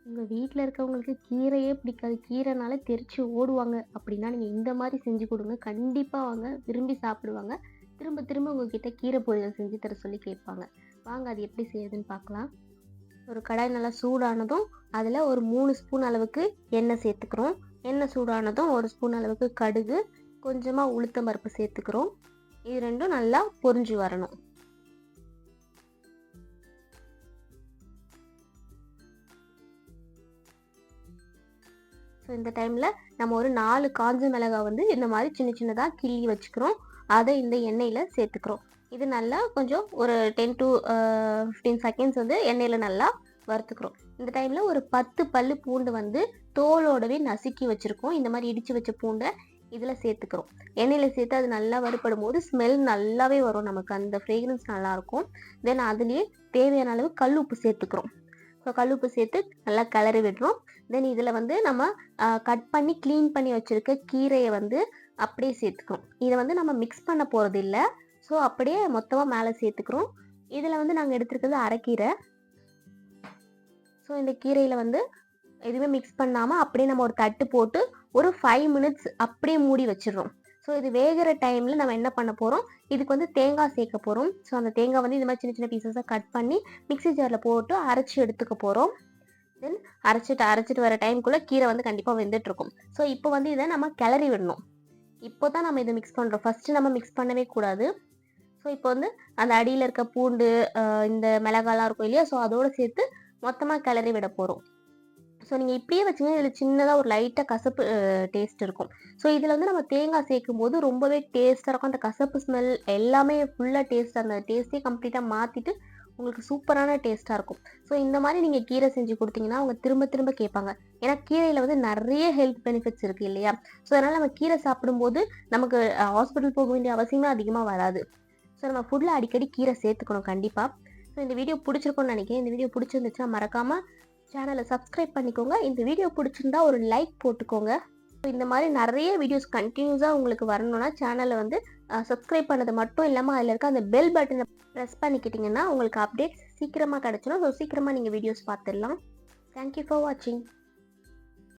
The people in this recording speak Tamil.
உங்கள் வீட்டில் இருக்கவங்களுக்கு கீரையே பிடிக்காது, கீரைனால தெரிச்சு ஓடுவாங்க அப்படின்னா நீங்கள் இந்த மாதிரி செஞ்சு கொடுங்க. கண்டிப்பாக அவங்க விரும்பி சாப்பிடுவாங்க. திரும்ப திரும்ப உங்ககிட்ட கீரை பொரியல் செஞ்சு தர சொல்லி கேட்பாங்க. வாங்க அது எப்படி செய்யுதுன்னு பார்க்கலாம். ஒரு கடாய் நல்லா சூடானதும் அதில் ஒரு 3 ஸ்பூன் அளவுக்கு எண்ணெய் சேர்த்துக்கிறோம். எண்ணெய் சூடானதும் 1 ஸ்பூன் அளவுக்கு கடுகு, கொஞ்சமாக உளுத்தம் பருப்பு சேர்த்துக்கிறோம். இது ரெண்டும் நல்லா பொரிஞ்சு வரணும். ஸோ இந்த டைமில் நம்ம ஒரு 4 காஞ்ச மிளகாய் வந்து இந்த மாதிரி சின்ன சின்னதாக கிள்ளி வச்சுக்கிறோம். அதை இந்த எண்ணெயில் சேர்த்துக்கிறோம். இது நல்லா கொஞ்சம் ஒரு 10 to 15 செகண்ட்ஸ் வந்து எண்ணெயில் நல்லா வறுத்துக்கிறோம். இந்த டைமில் ஒரு 10 பல்லு பூண்டு வந்து தோலோடவே நசுக்கி வச்சுருக்கோம். இந்த மாதிரி இடித்து வச்ச பூண்டை இதில் சேர்த்துக்கிறோம். எண்ணெயில் சேர்த்து அது நல்லா வறுபடும் போது ஸ்மெல் நல்லாவே வரும், நமக்கு அந்த ஃப்ரேக்ரன்ஸ் நல்லாயிருக்கும். தென் அதுலேயே தேவையான அளவு கல் உப்பு சேர்த்துக்கிறோம். ஸோ கல் உப்பு சேர்த்து நல்லா கிளறி விடுறோம். தென் இதில் வந்து நம்ம கட் பண்ணி க்ளீன் பண்ணி வச்சுருக்க கீரையை வந்து அப்படியே சேர்த்துக்கிறோம். இதை வந்து நம்ம மிக்ஸ் பண்ண போகிறது இல்லை. ஸோ அப்படியே மொத்தமாக மேலே சேர்த்துக்கிறோம். இதில் வந்து நாங்கள் எடுத்துருக்கிறது அரைக்கீரை. ஸோ இந்த கீரையில் வந்து எதுவுமே மிக்ஸ் பண்ணாமல் அப்படியே நம்ம ஒரு தட்டு போட்டு ஒரு 5 மினிட்ஸ் அப்படியே மூடி வச்சிடுறோம். ஸோ இது வேகிற டைமில் நம்ம என்ன பண்ண போகிறோம், இதுக்கு வந்து தேங்காய் சேர்க்க போகிறோம். ஸோ அந்த தேங்காய் வந்து இந்த மாதிரி சின்ன சின்ன பீசஸாக கட் பண்ணி மிக்ஸி ஜாரில் போட்டு அரைச்சி எடுத்துக்க போகிறோம். தென் அரைச்சிட்டு வர டைமுக்குள்ளே கீரை வந்து கண்டிப்பாக வெந்துட்டுருக்கும். ஸோ இப்போ வந்து இதை நம்ம கிளறி விடணும். இப்போ தான் நம்ம இதை மிக்ஸ் பண்ணுறோம், ஃபஸ்ட்டு நம்ம மிக்ஸ் பண்ணவே கூடாது. ஸோ இப்போ வந்து அந்த அடியில் இருக்க பூண்டு, இந்த மிளகாலாம் இருக்கும் இல்லையா, ஸோ அதோடு சேர்த்து மொத்தமாக கிளறி விட போகிறோம். ஸோ நீங்கள் இப்படியே வச்சிங்கன்னா இதில் சின்னதாக ஒரு லைட்டாக கசப்பு டேஸ்ட் இருக்கும். ஸோ இதில் வந்து நம்ம தேங்காய் சேர்க்கும் போது ரொம்பவே டேஸ்ட்டாக இருக்கும். அந்த கசப்பு ஸ்மெல் எல்லாமே ஃபுல்லாக டேஸ்ட், அந்த டேஸ்ட்டே கம்ப்ளீட்டாக மாற்றிட்டு உங்களுக்கு சூப்பரான டேஸ்ட்டாக இருக்கும். ஸோ இந்த மாதிரி நீங்கள் கீரை செஞ்சு கொடுத்தீங்கன்னா அவங்க திரும்ப திரும்ப கேட்பாங்க. ஏன்னா கீரையில் வந்து நிறைய ஹெல்த் பெனிஃபிட்ஸ் இருக்குது இல்லையா. ஸோ அதனால் நம்ம கீரை சாப்பிடும்போது நமக்கு ஹாஸ்பிட்டல் போக வேண்டிய அவசியமே அதிகமாக வராது. ஸோ நம்ம ஃபுட்டில் அடிக்கடி கீரை சேர்த்துக்கணும் கண்டிப்பாக. ஸோ இந்த வீடியோ பிடிச்சிருக்கும்னு நினைக்கிறேன். இந்த வீடியோ பிடிச்சிருந்துச்சுன்னா மறக்காமல் சேனலை சப்ஸ்கிரைப் பண்ணிக்கோங்க. இந்த வீடியோ பிடிச்சிருந்தா ஒரு லைக் போட்டுக்கோங்க. இந்த மாதிரி நிறைய வீடியோஸ் கண்டினியூஸாக உங்களுக்கு வரணும்னா சேனலை வந்து சப்ஸ்கிரைப் பண்ணது மட்டும் இல்லாமல் அதில் இருக்க அந்த பெல் பட்டனை ப்ரெஸ் பண்ணிக்கிட்டிங்கன்னா உங்களுக்கு அப்டேட்ஸ் சீக்கிரமாக கிடச்சிடும். ஸோ சீக்கிரமாக நீங்கள் வீடியோஸ் பார்த்துடலாம். தேங்க்யூ ஃபார் வாட்சிங்.